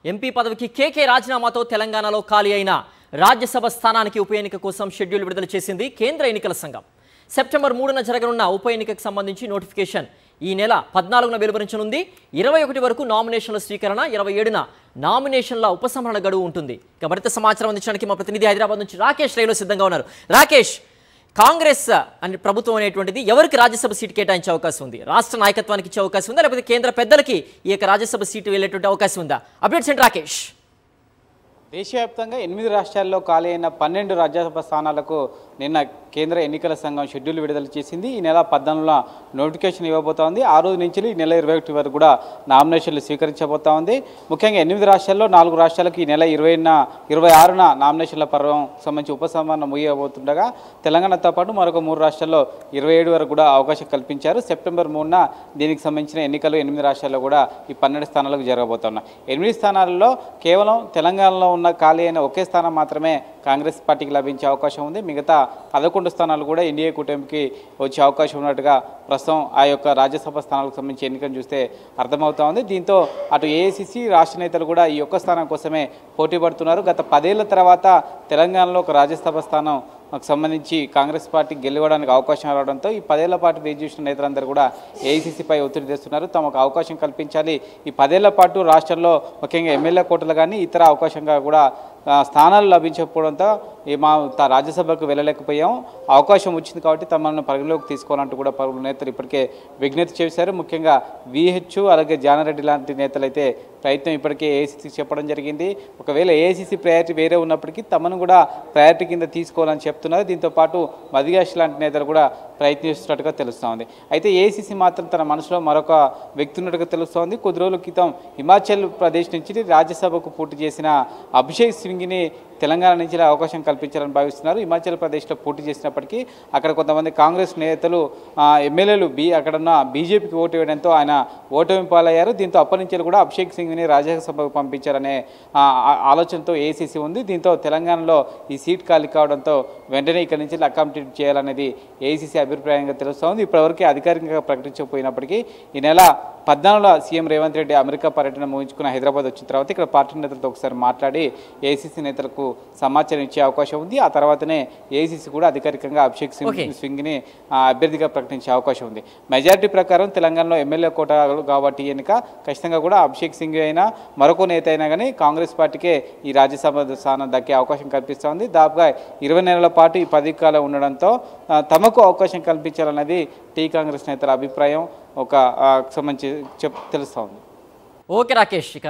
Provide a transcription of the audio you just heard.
MP పదవికి కేకే రాజీనామాతో తెలంగాణలో ఖాళీ అయిన రాజ్యసభ స్థానానికి ఉప ఎన్నిక కోసం షెడ్యూల్ విడుదల చేసింది కేంద్ర ఎన్నికల సంఘం. సెప్టెంబర్ 3న జరగనున్న ఉప ఎన్నికకు సంబంధించి నోటిఫికేషన్ ఈ నెల 14న వెలువరించనుంది. 21 వరకు నామినేషన్ల స్వీకరణ, 27న నామినేషన్ల ఉపసంహరణ గడువు ఉంటుంది. ఇక మరింత సమాచారం అందించడానికి మా ప్రతినిధి హైదరాబాద్ నుంచి రాకేష్ రైలో సిద్ధంగా ఉన్నారు. రాకేష్, కాంగ్రెస్ అని ప్రభుత్వం అనేటువంటిది ఎవరికి రాజ్యసభ సీటు కేటాయించే అవకాశం ఉంది? రాష్ట్ర నాయకత్వానికి ఇచ్చే అవకాశం ఉందా, లేకపోతే కేంద్ర పెద్దలకి ఈ యొక్క రాజ్యసభ సీటు వెళ్ళేటువంటి అవకాశం ఉందా? అప్డేట్స్ ఏంటి రాకేష్? దేశవ్యాప్తంగా 8 రాష్ట్రాల్లో ఖాళీ అయిన 12 రాజ్యసభ స్థానాలకు నిన్న కేంద్ర ఎన్నికల సంఘం షెడ్యూల్ విడుదల చేసింది. ఈ నెల 14న నోటిఫికేషన్ ఇవ్వబోతోంది. ఆ రోజు నుంచి ఈ నెల 21 వరకు కూడా నామినేషన్లు స్వీకరించబోతా ఉంది. ముఖ్యంగా 8 రాష్ట్రాల్లో 4 రాష్ట్రాలకు ఈ నెల 26న నామినేషన్ల పర్వం సంబంధించి ఉపసంహరణ ముగియబోతుండగా తెలంగాణతో పాటు మరొక 3 రాష్ట్రాల్లో 27 వరకు కూడా అవకాశం కల్పించారు. సెప్టెంబర్ 3న దీనికి సంబంధించిన ఎన్నికలు 8 రాష్ట్రాల్లో కూడా ఈ 12 స్థానాలకు జరగబోతున్నాయి. 8 స్థానాలలో కేవలం తెలంగాణలో ఉన్న ఖాళీ అయిన ఒకే స్థానం మాత్రమే కాంగ్రెస్ పార్టీకి లభించే అవకాశం ఉంది. మిగతా 11 స్థానాలు కూడా ఎన్డీఏ కూటమికి వచ్చే అవకాశం ఉన్నట్టుగా ప్రస్తుతం ఆ యొక్క రాజ్యసభ స్థానాలకు సంబంధించి ఎన్నికను చూస్తే అర్థమవుతా ఉంది. దీంతో అటు ఏఐసిసి రాష్ట్ర నేతలు కూడా ఈ ఒక్క స్థానం కోసమే పోటీ పడుతున్నారు. గత 10 ఏళ్ల తర్వాత తెలంగాణలో ఒక రాజ్యసభ స్థానం సంబంధించి కాంగ్రెస్ పార్టీ గెలవడానికి అవకాశం రావడంతో ఈ 10 ఏళ్ల పాటు వేచి చూసిన నేతలందరూ కూడా ఏఐసిసిపై ఒత్తిడి తెస్తున్నారు. తమకు అవకాశం కల్పించాలి. ఈ 10 ఏళ్ల పాటు రాష్ట్రంలో ముఖ్యంగా ఎమ్మెల్యే కోటలు కానీ ఇతర అవకాశంగా కూడా స్థానాలు లభించకపోవడంతో మా రాజ్యసభకు వెళ్ళలేకపోయాం, అవకాశం వచ్చింది కాబట్టి తమను పరిగణలోకి తీసుకోవాలంటూ కూడా పలువురు నేతలు ఇప్పటికే విజ్ఞప్తి చేశారు. ముఖ్యంగా విహెచ్ అలాగే జానారెడ్డి లాంటి నేతలు అయితే ప్రయత్నం ఇప్పటికే ఏఐసిసికి చెప్పడం జరిగింది. ఒకవేళ ఏఐసిసి ప్రయారిటీ వేరే ఉన్నప్పటికీ తమను కూడా ప్రయారిటీ కింద తీసుకోవాలని చెప్తున్నారు. దీంతోపాటు మదిగాష్ లాంటి నేతలు కూడా ప్రయత్నిస్తున్నట్టుగా తెలుస్తూ ఉంది. అయితే ఏఐసిసి మాత్రం తన మనసులో మరొక వ్యక్తి ఉన్నట్టుగా తెలుస్తోంది. కొద్ది రోజుల క్రితం హిమాచల్ ప్రదేశ్ నుంచి రాజ్యసభకు పోటీ చేసిన అభిషేక్ సింగ్ని తెలంగాణ నుంచి అవకాశం కల్పించాలని భావిస్తున్నారు. హిమాచల్ ప్రదేశ్లో పోటీ చేసినప్పటికీ అక్కడ కొంతమంది కాంగ్రెస్ నేతలు ఎమ్మెల్యేలు అక్కడున్న బీజేపీకి ఓటు వేయడంతో ఆయన ఓటమి పాలయ్యారు. దీంతో అప్పటి నుంచి కూడా అభిషేక్ సింగ్ని రాజ్యసభకు పంపించారనే ఆలోచనతో ఏఐసిసి ఉంది. దీంతో తెలంగాణలో ఈ సీట్ ఖాళీ కావడంతో వెంటనే ఇక్కడి నుంచి అకామిడేట్ చేయాలనేది ఏఐసిసి అభిప్రాయంగా తెలుస్తోంది. ఇప్పటివరకు అధికారికంగా ప్రకటించకపోయినప్పటికీ ఈ నెల 14న సీఎం రేవంత్ రెడ్డి అమెరికా పర్యటన ముగించుకుని హైదరాబాద్ వచ్చిన తర్వాత ఇక్కడ పార్టీ నేతలతో ఒకసారి మాట్లాడి ఏఐసిసి నేతలకు సమాచారం ఇచ్చే అవకాశం ఉంది. ఆ తర్వాతనే ఏఐసిసి కూడా అధికారికంగా అభిషేక్ సింగ్ని అభ్యర్థిగా ప్రకటించే అవకాశం ఉంది. మెజారిటీ ప్రకారం తెలంగాణలో ఎమ్మెల్యే కోట కాబట్టి ఎన్నిక ఖచ్చితంగా కూడా అభిషేక్ సింగ్ అయినా మరొక నేత అయినా కానీ కాంగ్రెస్ పార్టీకే ఈ రాజ్యసభ స్థానం దక్కే అవకాశం కల్పిస్తోంది. దాదాపుగా 20 నెలల పాటు ఈ పదవికాలం ఉండడంతో తమకు అవకాశం కల్పించాలన్నది టీ కాంగ్రెస్ నేతల అభిప్రాయం ఒక సంబంధించి తెలుస్తోంది. ఓకే రాకేష్, ఇక